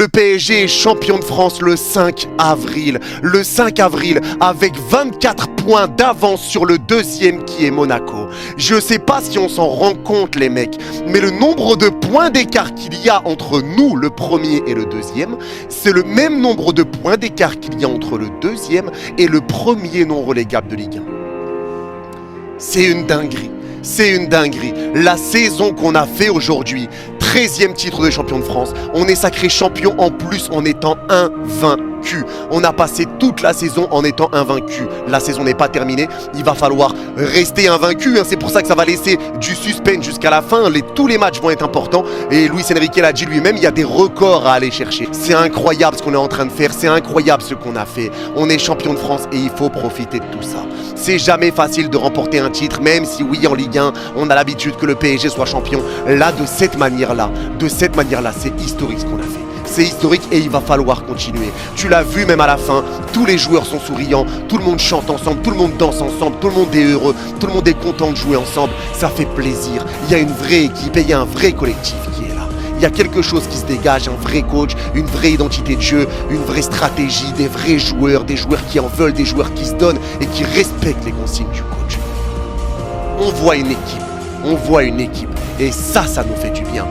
Le PSG est champion de France le 5 avril. Le 5 avril avec 24 points d'avance sur le deuxième qui est Monaco. Je sais pas si on s'en rend compte les mecs, mais le nombre de points d'écart qu'il y a entre nous, le premier et le deuxième, c'est le même nombre de points d'écart qu'il y a entre le deuxième et le premier non relégable de Ligue 1. C'est une dinguerie. C'est une dinguerie. La saison qu'on a fait aujourd'hui, 13e titre de champion de France, on est sacré champion en plus en étant invaincu. On a passé toute la saison en étant invaincu. La saison n'est pas terminée, il va falloir rester invaincu. C'est pour ça que ça va laisser du suspense jusqu'à la fin. Tous les matchs vont être importants. Et Luis Enrique l'a dit lui-même, il y a des records à aller chercher. C'est incroyable ce qu'on est en train de faire, c'est incroyable ce qu'on a fait. On est champion de France et il faut profiter de tout ça. C'est jamais facile de remporter un titre, même si oui, en Ligue 1, on a l'habitude que le PSG soit champion. Là, de cette manière-là, c'est historique ce qu'on a fait. C'est historique et il va falloir continuer. Tu l'as vu même à la fin, tous les joueurs sont souriants, tout le monde chante ensemble, tout le monde danse ensemble, tout le monde est heureux, tout le monde est content de jouer ensemble. Ça fait plaisir. Il y a une vraie équipe et il y a un vrai collectif qui est là. Il y a quelque chose qui se dégage, un vrai coach, une vraie identité de jeu, une vraie stratégie, des vrais joueurs, des joueurs qui en veulent, des joueurs qui se donnent et qui respectent les consignes du coach. On voit une équipe et ça nous fait du bien.